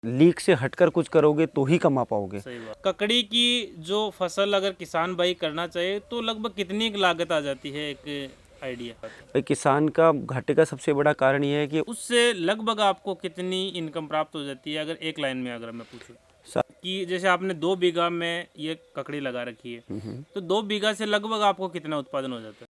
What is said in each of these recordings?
Leak से हटकर कुछ करोगे तो ही कमा पाओगे। सही बात। ककड़ी की जो फसल अगर किसान भाई करना चाहे तो लगभग कितनी की लागत आ जाती है, एक आइडिया? भाई किसान का घाटे का सबसे बड़ा कारण ये है कि उससे लगभग आपको कितनी इनकम प्राप्त हो जाती है, अगर एक लाइन में अगर मैं पूछूं कि जैसे आपने 2 बीघा में ये ककड़ी लगा रखी है, तो 2 बीघा से लगभग आपको कितना उत्पादन हो जाता है?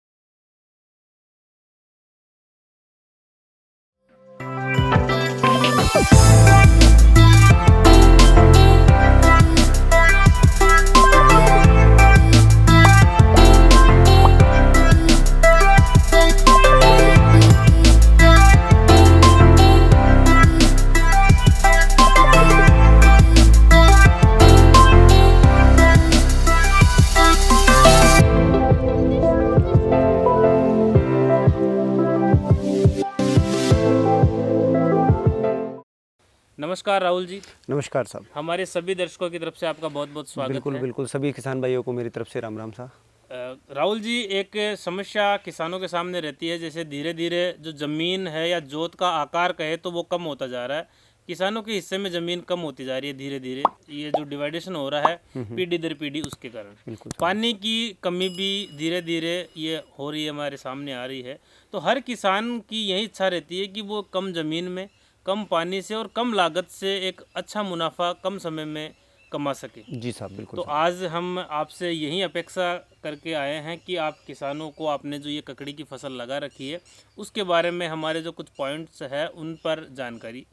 नमस्कार राहुल जी। नमस्कार साहब। हमारे सभी दर्शकों की तरफ से आपका बहुत बहुत स्वागत बिल्कुल है। बिल्कुल, सभी किसान भाइयों को मेरी तरफ से राम राम साहब। राहुल जी, एक समस्या किसानों के सामने रहती है, जैसे धीरे धीरे जो ज़मीन है या जोत का आकार कहे तो वो कम होता जा रहा है। किसानों के हिस्से में ज़मीन कम होती जा रही है धीरे धीरे, ये जो डिवाइडेशन हो रहा है पीढ़ी दर पीढ़ी, उसके कारण पानी की कमी भी धीरे धीरे ये हो रही है, हमारे सामने आ रही है। तो हर किसान की यही इच्छा रहती है कि वो कम ज़मीन में, कम पानी से और कम लागत से एक अच्छा मुनाफा कम समय में कमा सके। जी साहब, बिल्कुल। तो आज हम आपसे यही अपेक्षा करके आए हैं कि आप किसानों को, आपने जो ये ककड़ी की फसल लगा रखी है उसके बारे में हमारे जो कुछ पॉइंट्स है उन पर जानकारी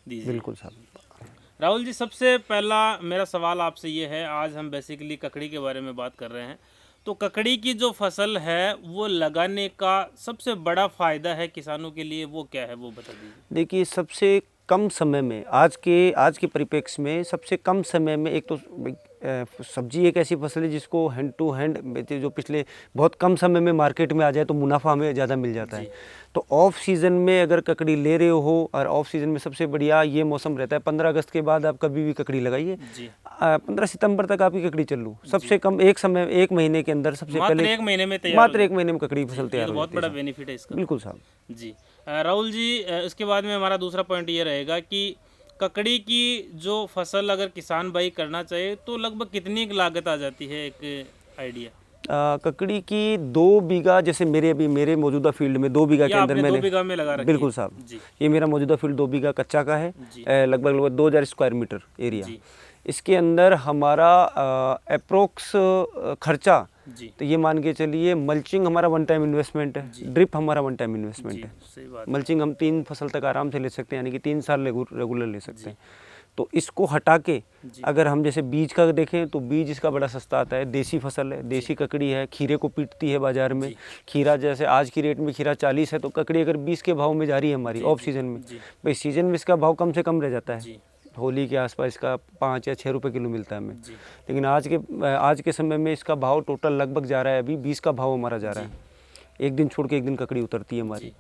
दीजिए। बिल्कुल साहब। राहुल जी, सबसे पहला मेरा सवाल आपसे ये है, आज हम बेसिकली ककड़ी के बारे में बात कर रहे हैं, तो ककड़ी की जो फसल है वो लगाने का सबसे बड़ा फ़ायदा है किसानों के लिए, वो क्या है, वो बता दीजिए। देखिए, सबसे कम समय में, आज के परिप्रेक्ष्य में सबसे कम समय में, एक तो सब्जी एक ऐसी फसल है जिसको हैंड टू हैंड, जो पिछले बहुत कम समय में मार्केट में आ जाए तो मुनाफा हमें ज़्यादा मिल जाता है। तो ऑफ सीज़न में अगर ककड़ी ले रहे हो, और ऑफ सीज़न में सबसे बढ़िया ये मौसम रहता है, 15 अगस्त के बाद आप कभी भी ककड़ी लगाइए, 15 सितंबर तक आपकी ककड़ी चल लू, सबसे कम एक महीने के अंदर सबसे पहले, एक महीने में मात्र 1 महीने में ककड़ी फसल तैयार हो जाती है। बहुत बड़ा बेनिफिट है इसका। बिल्कुल साहब। जी राहुल जी, इसके बाद में हमारा दूसरा पॉइंट ये रहेगा कि ककड़ी की जो फसल अगर किसान भाई करना चाहे तो लगभग कितनी की लागत आ जाती है, एक आइडिया? ककड़ी की 2 बीघा, जैसे मेरे मौजूदा फील्ड में 2 बीघा के अंदर मैंने 2 बीघा में लगा रखी बिल्कुल साहब। ये मेरा मौजूदा फील्ड 2 बीघा कच्चा का है, लगभग 2000 स्क्वायर मीटर एरिया। इसके अंदर हमारा अप्रोक्स खर्चा, तो ये मान के चलिए, मल्चिंग हमारा 1 टाइम इन्वेस्टमेंट है, ड्रिप हमारा 1 टाइम इन्वेस्टमेंट है। मल्चिंग हम 3 फसल तक आराम से ले सकते हैं, यानी कि 3 साल रेगुलर ले सकते हैं। तो इसको हटा के अगर हम जैसे बीज का देखें तो बीज इसका बड़ा सस्ता आता है, देसी फसल है, देसी ककड़ी है, खीरे को पीटती है बाजार में। खीरा जैसे आज की रेट में खीरा 40 है, तो ककड़ी अगर 20 के भाव में जा रही है हमारी ऑफ सीजन में, भाई सीजन में इसका भाव कम से कम रह जाता है, होली के आसपास इसका 5 या 6 रुपये किलो मिलता है हमें। लेकिन आज के समय में इसका भाव टोटल लगभग जा रहा है, अभी 20 का भाव हमारा जा रहा है। एक दिन छोड़ के एक दिन ककड़ी उतरती है हमारी,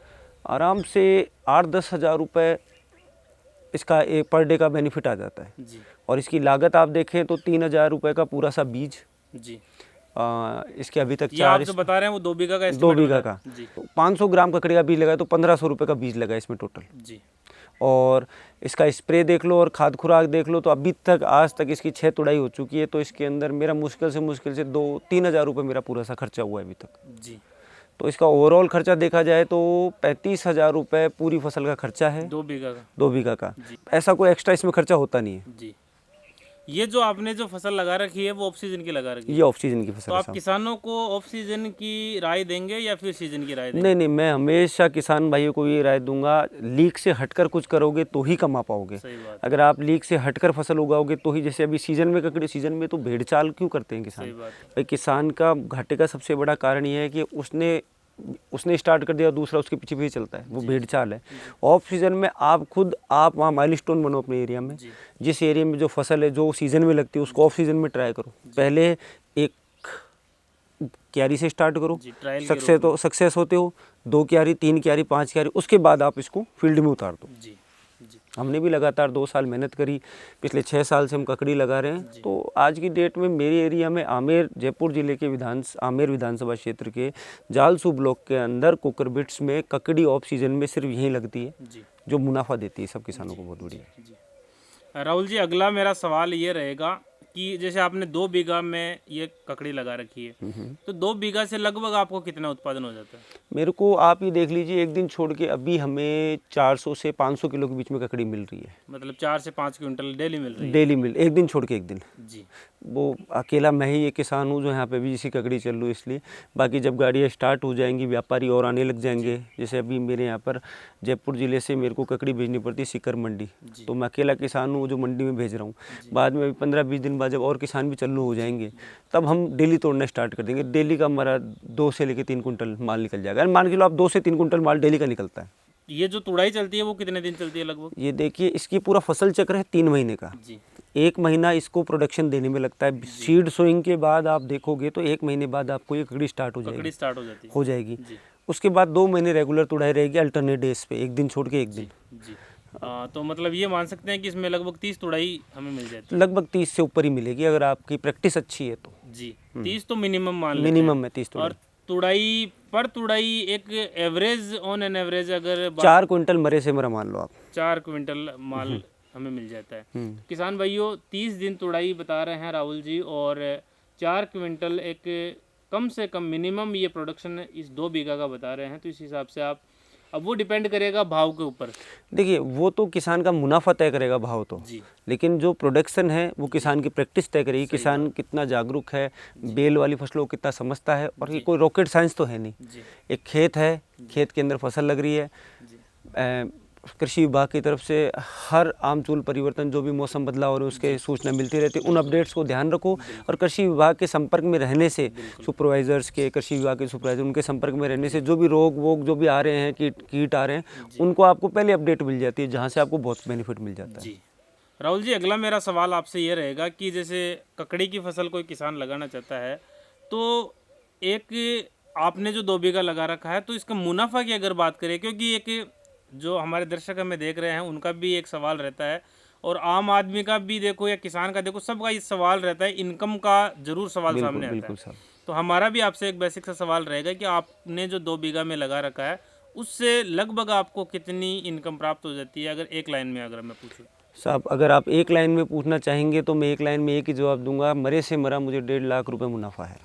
आराम से 8-10 हज़ार रुपये इसका एक पर डे का बेनिफिट आ जाता है। और इसकी लागत आप देखें तो 3000 रुपये का पूरा सा बीज। इसके अभी तक आप जो बता रहे हैं वो 2 बीघा का, 2 बीघा का, तो 500 ग्राम ककड़ी का बीज लगा तो 1500 रुपये का बीज लगा इसमें टोटल। और इसका स्प्रे देख लो और खाद खुराक देख लो, तो अभी तक आज तक इसकी 6 तुड़ाई हो चुकी है। तो इसके अंदर मेरा मुश्किल से 2-3 हज़ार रुपये मेरा पूरा सा खर्चा हुआ है अभी तक। तो इसका ओवरऑल खर्चा देखा जाए तो 35,000 रुपये पूरी फसल का खर्चा है, 2 बीघा का। ऐसा कोई एक्स्ट्रा इसमें खर्चा होता नहीं है। ये जो आपने जो फसल लगा रखी है वो ऑफ सीजन की लगा रखी है? ये ऑफ सीजन की फसल तो है। आप किसानों को ऑफ सीजन की राय देंगे या फिर सीजन की राय देंगे? नहीं, मैं हमेशा किसान भाइयों को ये राय दूंगा, लीक से हटकर कुछ करोगे तो ही कमा पाओगे। अगर आप लीक से हटकर फसल उगाओगे तो ही, जैसे अभी सीजन में ककड़ी सीजन में तो भेड़ चाल क्यों करते हैं किसान? भाई किसान का घाटे का सबसे बड़ा कारण ये है कि उसने स्टार्ट कर दिया, दूसरा उसके पीछे पीछे चलता है, वो भेड़ चाल है। ऑफ सीजन में आप वहाँ माइलस्टोन बनो अपने एरिया में, जिस एरिया में जो फसल है जो सीजन में लगती है उसको ऑफ सीजन में ट्राई करो। पहले एक क्यारी से स्टार्ट करो, सक्सेस होते हो, 2 क्यारी, 3 क्यारी, 5 क्यारी, उसके बाद आप इसको फील्ड में उतार दो। हमने भी लगातार 2 साल मेहनत करी, पिछले 6 साल से हम ककड़ी लगा रहे हैं। तो आज की डेट में मेरे एरिया में जयपुर जिले के आमेर विधानसभा क्षेत्र के जालसू ब्लॉक के अंदर कुकरबिट्स में ककड़ी ऑफ सीजन में सिर्फ यहीं लगती है, जो मुनाफा देती है सब किसानों को बहुत बढ़िया। राहुल जी, अगला मेरा सवाल ये रहेगा कि जैसे आपने 2 बीघा में ये ककड़ी लगा रखी है, तो 2 बीघा से लगभग आपको कितना उत्पादन हो जाता है? मेरे को आप ये देख लीजिए, एक दिन छोड़ के अभी हमें 400 से 500 किलो के बीच में ककड़ी मिल रही है। मतलब 4 से 5 क्विंटल डेली मिल रही है? डेली मिल, एक दिन छोड़ के एक दिन। जी वो अकेला मैं ही एक किसान हूँ जो यहाँ पे भी इसी ककड़ी चल रही है, इसलिए। बाकी जब गाड़ियाँ स्टार्ट हो जाएंगी, व्यापारी और आने लग जाएंगे। जैसे अभी मेरे यहाँ पर जयपुर ज़िले से मेरे को ककड़ी भेजनी पड़ती है सीकर मंडी, तो मैं अकेला किसान हूँ जो मंडी में भेज रहा हूँ। बाद में 15-20 दिन बाद जब और किसान भी चालू हो जाएंगे, तब हम डेली तोड़ना स्टार्ट कर देंगे। डेली का हमारा 2 से लेकर 3 कुंटल माल निकल जाएगा। मान के लो आप 2 से 3 कुंटल माल डेली का निकलता है। ये जो तुड़ाई चलती है वो कितने दिन चलती है लगभग? ये देखिए, इसकी पूरा फसल चक्र है 3 महीने का। जी 1 महीना इसको प्रोडक्शन देने में लगता है। सीड सोइंग के बाद आप देखोगे तो 1 महीने बाद आपको ये ककड़ी स्टार्ट हो ककड़ी जाएगी, स्टार्ट हो जाती है। जी उसके बाद 2 महीने रेगुलर तुड़ाई रहेगी, अल्टरनेट डेज पे, एक दिन छोड़ के एक दिन। जी तो मतलब ये मान सकते हैं कि इसमें लगभग 30 तुड़ाई हमें मिल जाती लगभग 30 से ऊपर ही मिलेगी अगर आपकी प्रैक्टिस अच्छी है तो। है। जी 30 तो मिनिमम मान लेते हैं। मिनिमम है 30 तुड़ाई। और तुड़ाई पर तुड़ाई एक एवरेज ऑन एन एवरेज अगर 4 क्विंटल मरे से मरा मान लो आप। 4 क्विंटल माल हमें मिल जाता है। किसान भाइयों, 30 दिन तुड़ाई बता रहे हैं राहुल जी, और 4 क्विंटल एक कम से कम मिनिमम ये प्रोडक्शन इस 2 बीघा का बता रहे हैं। तो इस हिसाब से आप, अब वो डिपेंड करेगा भाव के ऊपर। देखिए, वो तो किसान का मुनाफा तय करेगा भाव तो, जी लेकिन जो प्रोडक्शन है वो किसान की प्रैक्टिस तय करेगी। किसान कितना जागरूक है, बेल वाली फसलों को कितना समझता है। और ये कोई रॉकेट साइंस तो है नहीं। जी एक खेत है, खेत के अंदर फसल लग रही है। जी कृषि विभाग की तरफ से हर आमतौर परिवर्तन, जो भी मौसम बदलाव हो रहे हैं उसके सूचना मिलती रहती है। उन अपडेट्स को ध्यान रखो और कृषि विभाग के संपर्क में रहने से, सुपरवाइजर्स के, कृषि विभाग के सुपरवाइजर, उनके संपर्क में रहने से जो भी रोग वोग जो भी आ रहे हैं, कीट आ रहे हैं, उनको आपको पहले अपडेट मिल जाती है, जहाँ से आपको बहुत बेनिफिट मिल जाता है। जी राहुल जी, अगला मेरा सवाल आपसे ये रहेगा कि जैसे ककड़ी की फसल कोई किसान लगाना चाहता है, तो एक आपने जो 2 बीघा लगा रखा है, तो इसका मुनाफा की अगर बात करें, क्योंकि एक जो हमारे दर्शक हमें देख रहे हैं उनका भी एक सवाल रहता है, और आम आदमी का भी देखो या किसान का देखो, सबका ये सवाल रहता है, इनकम का जरूर सवाल सामने आता है। तो हमारा भी आपसे एक बेसिक सा सवाल रहेगा कि आपने जो 2 बीघा में लगा रखा है, उससे लगभग आपको कितनी इनकम प्राप्त हो जाती है, अगर एक लाइन में अगर मैं पूछूं? साहब, अगर आप एक लाइन में पूछना चाहेंगे तो मैं एक लाइन में एक ही जवाब दूंगा, मरे से मरा मुझे 1.5 लाख रुपए मुनाफा है।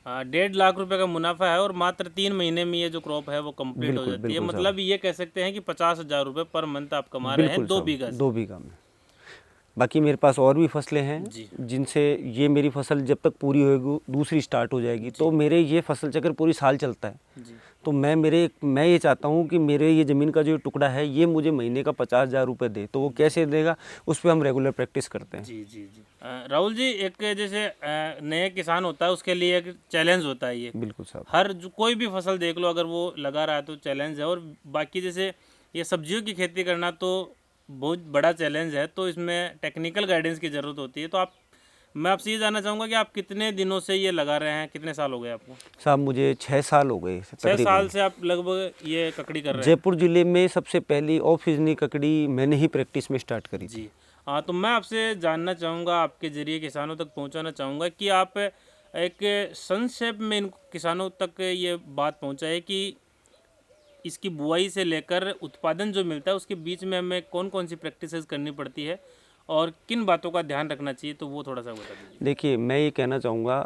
1.5 लाख रुपए का मुनाफा है, और मात्र 3 महीने में ये जो क्रॉप है वो कंप्लीट हो जाती है। मतलब ये कह सकते हैं कि 50,000 रुपए पर मंथ आप कमा रहे हैं 2 बीघा से। 2 बीघा में। बाकी मेरे पास और भी फसलें हैं जिनसे ये मेरी फसल जब तक पूरी होगी, दूसरी स्टार्ट हो जाएगी, तो मेरे ये फसल चक्र पूरी साल चलता है। तो मैं ये चाहता हूँ कि मेरे ये ज़मीन का जो टुकड़ा है ये मुझे महीने का 50,000 रुपये दे। तो वो कैसे देगा, उस पर हम रेगुलर प्रैक्टिस करते हैं। जी जी जी राहुल जी, एक जैसे नए किसान होता है उसके लिए एक चैलेंज होता है ये। बिल्कुल साहब। हर कोई भी फसल देख लो, अगर वो लगा रहा है तो चैलेंज है। और बाकी जैसे ये सब्जियों की खेती करना तो बहुत बड़ा चैलेंज है, तो इसमें टेक्निकल गाइडेंस की ज़रूरत होती है। तो मैं आपसे ये जानना चाहूँगा कि आप कितने दिनों से ये लगा रहे हैं, कितने साल हो गए आपको? साहब, मुझे 6 साल हो गए। 6 साल से आप लगभग ये ककड़ी कर रहे हैं? जयपुर ज़िले में सबसे पहली ऑफ सीजनी ककड़ी मैंने ही प्रैक्टिस में स्टार्ट करी। जी हाँ, तो मैं आपसे जानना चाहूँगा, आपके ज़रिए किसानों तक पहुँचाना चाहूँगा कि आप एक संक्षेप में इन किसानों तक ये बात पहुँचाए कि इसकी बुआई से लेकर उत्पादन जो मिलता है उसके बीच में हमें कौन कौन सी प्रैक्टिसेस करनी पड़ती है और किन बातों का ध्यान रखना चाहिए, तो वो थोड़ा सा बता दीजिए। देखिए, मैं ये कहना चाहूँगा,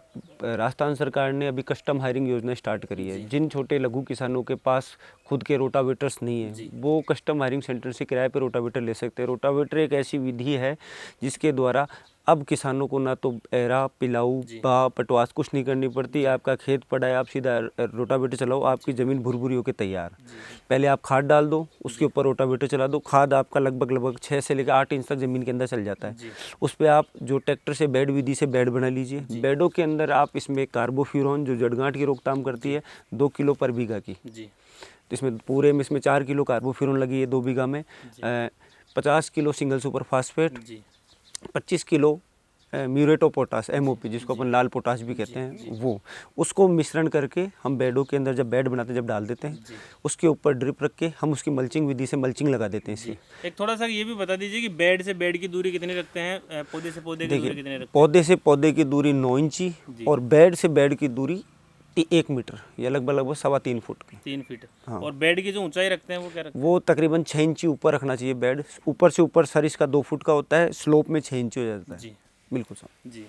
राजस्थान सरकार ने अभी कस्टम हायरिंग योजना स्टार्ट करी है। जिन छोटे लघु किसानों के पास खुद के रोटावेटर्स नहीं है, वो कस्टम हायरिंग सेंटर से किराए पर रोटावेटर ले सकते हैं। रोटावेटर एक ऐसी विधि है जिसके द्वारा अब किसानों को ना तो एरा, पिलाऊ, बा, पटवास कुछ नहीं करनी पड़ती। आपका खेत पड़ा है, आप सीधा रोटावेटर चलाओ, आपकी ज़मीन भुरभुरी होकर तैयार। पहले आप खाद डाल दो, उसके ऊपर रोटावेटर चला दो। खाद आपका लगभग 6 से लेकर 8 इंच तक ज़मीन के अंदर चल जाता है। उस पर आप जो ट्रैक्टर से बेड विधि से बेड बना लीजिए। बेडों के अंदर आप इसमें कार्बोफ्यूरॉन, जो जड़गांठ की रोकथाम करती है, 2 किलो पर बीघा की। तो इसमें पूरे में 4 किलो कार्बोफ्यूरॉन लगी है 2 बीघा में। 50 kilo single super phosphate, 25 kilo muriate of potash, MOP, जिसको अपन लाल पोटास भी कहते हैं, वो उसको मिश्रण करके हम बेडों के अंदर जब बेड बनाते हैं, जब डाल देते हैं, उसके ऊपर ड्रिप रख के हम उसकी मल्चिंग विधि से मल्चिंग लगा देते हैं। इससे एक थोड़ा सा ये भी बता दीजिए कि बेड से बेड की दूरी कितनी रखते हैं, पौधे से पौधे की दूरी कितनी रखते हैं? पौधे से पौधे की दूरी 9 इंची और बेड से बेड की दूरी 1 मीटर या लगभग 3.25 फुट की। 3 फीट। हाँ। और बेड की जो ऊंचाई रखते हैं वो क्या रखते वो तकरीबन 6 इंची ऊपर रखना चाहिए बेड। ऊपर से ऊपर सर इसका 2 फुट का होता है, स्लोप में 6 इंची हो जाता हैं? है। जी बिल्कुल साहब। जी।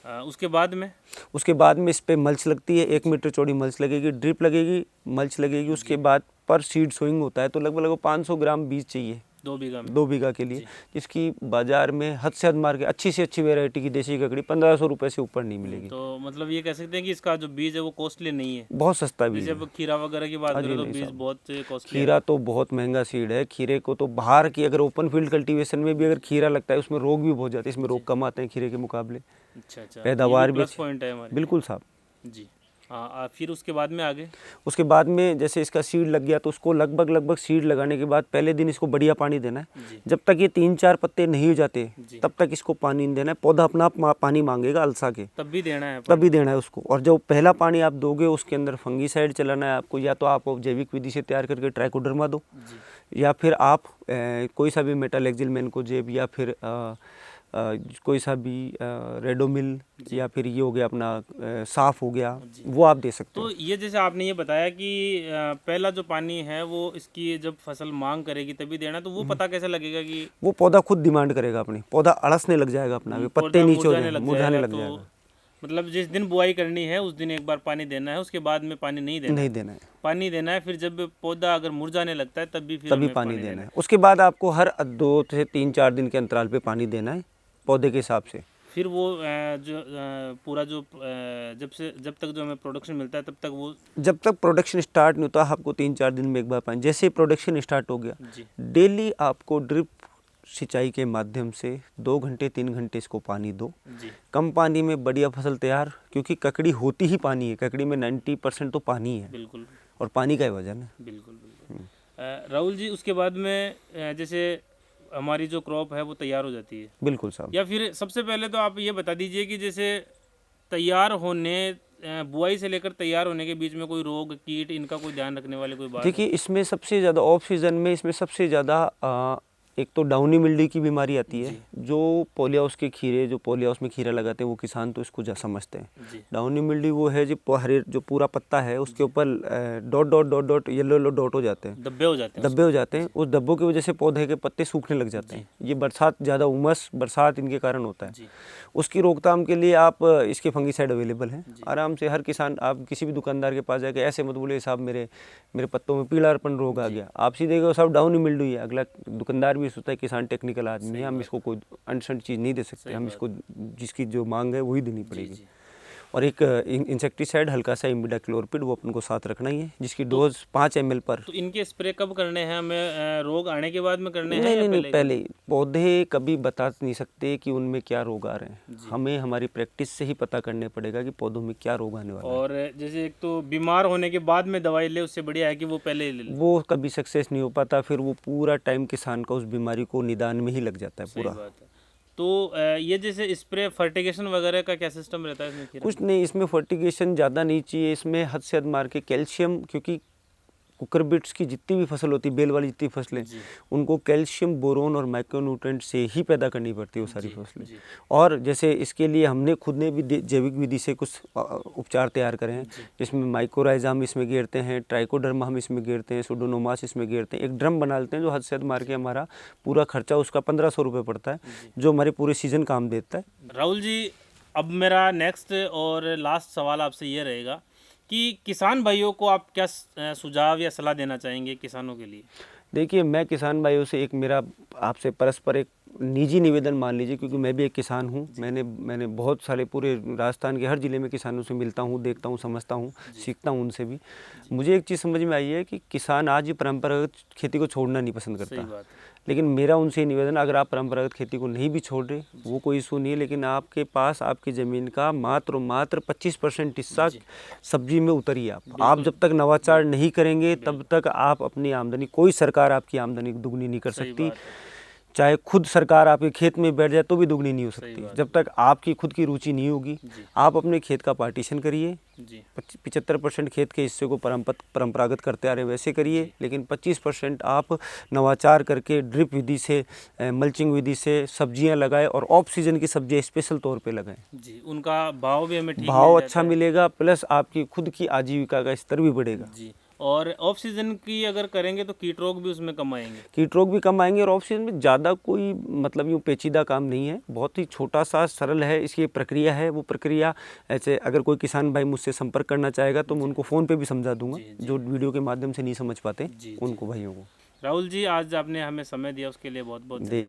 उसके बाद में उसके बाद में इस पे मल्च लगती है, 1 मीटर चौड़ी मल्च लगेगी, ड्रिप लगेगी, मल्च लगेगी। उसके बाद पर सीड सोइंग होता है तो लगभग 500 ग्राम बीज चाहिए 2 बीघा में। 2 बीघा के लिए, जिसकी बाजार में हद से हद मार के अच्छी से अच्छी वैरायटी की देसी ककड़ी 1500 रुपये से ऊपर नहीं मिलेगी। तो मतलब ये कह सकते हैं कि इसका जो बीज है वो कॉस्टली नहीं है। बहुत सस्ता बीज जैसे है। अब खीरा वगैरह की बात हाँ जी, करें तो नहीं बीज साहब। बहुत कॉस्टली है। खीरा तो बहुत महंगा सीड है। खीरे को तो बाहर की अगर ओपन फील्ड कल्टीवेशन में भी अगर खीरा लगता है उसमें रोग भी बहुत जाते हैं, इसमें रोग कम आते हैं खीरे के मुकाबले। अच्छा अच्छा, पैदावार भी प्लस पॉइंट है हमारे। बिल्कुल साहब। जी हाँ। फिर उसके बाद में आगे उसके बाद में जैसे इसका सीड लग गया तो उसको लगभग सीड लगाने के बाद पहले दिन इसको बढ़िया पानी देना है। जी जब तक ये 3-4 पत्ते नहीं हो जाते जी। तब तक इसको पानी नहीं देना है। पौधा अपना आप पानी मांगेगा अलसा के, तब भी देना है तभी देना है उसको। और जब पहला पानी आप दोगे उसके अंदर फंगीसाइड चलाना है आपको, या तो आप जैविक विधि से तैयार करके ट्राइकोडर्मा दो, जी। या फिर आप कोई सा भी मेटालेक्सिल मैनकोजेब या फिर कोई सा भी रेडोमिल या फिर ये हो गया अपना साफ हो गया, वो आप दे सकते हो। तो ये जैसे आपने ये बताया कि पहला जो पानी है वो इसकी जब फसल मांग करेगी तभी देना, तो वो पता कैसे लगेगा कि वो पौधा खुद डिमांड करेगा अपनी, पौधा अड़सने लग जाएगा अपना, पत्ते पौधा नीचे हो मुरझाने जाएंगे, लग मुरझाने जाएगा? लग तो जाएगा। मतलब जिस दिन बुआई करनी है उस दिन एक बार पानी देना है, उसके बाद में पानी नहीं देना नहीं है। देना है, पानी देना है। फिर जब पौधा अगर मुरझाने लगता है तभी फिर तभी हमें पानी देना है। उसके बाद आपको हर 2 से 3-4 दिन के अंतराल पे पानी देना है पौधे के हिसाब से। फिर वो पूरा जो जब तक जो हमें प्रोडक्शन मिलता है तब तक वो जब तक प्रोडक्शन स्टार्ट नहीं होता आपको 3-4 दिन में एक बार पानी। जैसे ही प्रोडक्शन स्टार्ट हो गया, जी डेली आपको ड्रिप सिंचाई के माध्यम से 2 घंटे 3 घंटे इसको पानी दो। जी कम पानी में बढ़िया फसल तैयार, क्योंकि ककड़ी होती ही पानी है। ककड़ी में 90% तो पानी है बिल्कुल और पानी का ही वजन है। बिल्कुल बिल्कुल। राहुल जी, उसके बाद में जैसे हमारी जो क्रॉप है वो तैयार हो जाती है, बिल्कुल साहब। या फिर सबसे पहले तो आप ये बता दीजिए कि जैसे तैयार होने बुआई से लेकर तैयार होने के बीच में कोई रोग कीट इनका कोई ध्यान रखने वाले कोई बात है? देखिए, इसमें सबसे ज़्यादा ऑफ सीजन में इसमें सबसे ज़्यादा एक तो डाउनी मिल्ड्यू की बीमारी आती है। जो पोलिया हाउस के खीरे, जो पोलिया हाउस में खीरा लगाते हैं वो किसान तो इसको समझते हैं। जी डाउनी मिल्ड्यू वो है जो हरे जो पूरा पत्ता है उसके ऊपर dot dot dot dot yellow dot हो जाते हैं, धब्बे हो जाते हैं। धब्बे हो जाते हैं। उस धब्बों की वजह से पौधे के पत्ते सूखने लग जाते हैं। ये बरसात, ज़्यादा उमस, बरसात इनके कारण होता है। जी उसकी रोकथाम के लिए आप इसके फंगीसाइड अवेलेबल हैं। आराम से हर किसान, आप किसी भी दुकानदार के पास जाके ऐसे मत बोले साहब मेरे पत्तों में पीलापन रोग आ गया, आप सीधे कहो साहब डाउनी मिल्ड्यू है। अगला दुकानदार भी सोचता है किसान टेक्निकल आदमी है, हम इसको कोई अनसंट चीज़ नहीं दे सकते, हम इसको जिसकी जो मांग है वही देनी पड़ेगी। और एक इंसेक्टिसाइड हल्का सा इमिडाक्लोरपिड वो अपन को साथ रखना ही है, जिसकी डोज 5 ml पर। तो इनके स्प्रे कब करने हैं हमें? रोग आने के बाद में करने हैं नहीं या नहीं, पहले ही। पौधे कभी बता नहीं सकते कि उनमें क्या रोग आ रहे हैं, हमें हमारी प्रैक्टिस से ही पता करने पड़ेगा कि पौधों में क्या रोग आने वाला है। और जैसे एक तो बीमार होने के बाद में दवाई ले, उससे बढ़िया है कि वो पहले ही ले ले। वो कभी सक्सेस नहीं हो पाता, फिर वो पूरा टाइम किसान का उस बीमारी को निदान में ही लग जाता है पूरा। सही बात है। तो ये जैसे स्प्रे फर्टिगेशन वगैरह का क्या सिस्टम रहता है इसमें खीरा? कुछ नहीं, इसमें फर्टिगेशन ज़्यादा नहीं चाहिए। इसमें हद से हद मार के कैल्शियम, क्योंकि कुकरबिट्स की जितनी भी फसल होती है, बेल वाली जितनी फसलें, उनको कैल्शियम, बोरोन और माइक्रोन्यूट्रेंट से ही पैदा करनी पड़ती है वो सारी फसलें। और जैसे इसके लिए हमने खुद ने भी जैविक विधि से कुछ उपचार तैयार करे हैं, जिसमें माइकोराइजा हम इसमें घेरते हैं, ट्राइकोडर्मा हम इसमें घेरते हैं, सुडोनोमास इसमें घेरते हैं। एक ड्रम बना लेते हैं जो हद से हद मार के हमारा पूरा खर्चा उसका 1500 रुपये पड़ता है, जो हमारे पूरे सीजन काम देता है। राहुल जी, अब मेरा नेक्स्ट और लास्ट सवाल आपसे ये रहेगा कि किसान भाइयों को आप क्या सुझाव या सलाह देना चाहेंगे किसानों के लिए? देखिए, मैं किसान भाइयों से एक मेरा आपसे परस्पर एक निजी निवेदन मान लीजिए, क्योंकि मैं भी एक किसान हूँ। मैंने बहुत सारे पूरे राजस्थान के हर ज़िले में किसानों से मिलता हूँ, देखता हूँ, समझता हूँ, सीखता हूँ उनसे भी। मुझे एक चीज़ समझ में आई है कि किसान आज ही परंपरागत खेती को छोड़ना नहीं पसंद करता। लेकिन मेरा उनसे निवेदन, अगर आप परंपरागत खेती को नहीं भी छोड़ रहे वो कोई इशू नहीं है, लेकिन आपके पास आपकी ज़मीन का मात्र 25% हिस्सा सब्जी में उतरिए। आप जब तक नवाचार नहीं करेंगे तब तक आप अपनी आमदनी, कोई सरकार आपकी आमदनी दुगनी नहीं कर सकती। चाहे खुद सरकार आपके खेत में बैठ जाए तो भी दुगनी नहीं हो सकती बात जब तक आपकी खुद की रुचि नहीं होगी। आप अपने खेत का पार्टीशन करिए, जी 75% खेत के हिस्से को परंपरागत करते आ रहे वैसे करिए, लेकिन 25% आप नवाचार करके ड्रिप विधि से, मल्चिंग विधि से सब्जियां लगाएं और ऑफ सीजन की सब्जियां स्पेशल तौर पे लगाएं। जी, उनका भाव भी हमें ठीक भाव मिल अच्छा जाता है। मिलेगा, प्लस आपकी खुद की आजीविका का स्तर भी बढ़ेगा। जी, और ऑफ सीजन की अगर करेंगे तो कीट रोग भी उसमें कम आएंगे। कीट रोग भी कम आएंगे और ऑफ सीजन में ज़्यादा कोई मतलब यूँ पेचीदा काम नहीं है, बहुत ही छोटा सा सरल है इसकी प्रक्रिया है। वो प्रक्रिया ऐसे अगर कोई किसान भाई मुझसे संपर्क करना चाहेगा तो मैं उनको फ़ोन पे भी समझा दूंगा, जो वीडियो के माध्यम से नहीं समझ पाते उनको भाइयों को। राहुल जी, आज आपने हमें समय दिया उसके लिए बहुत बहुत दे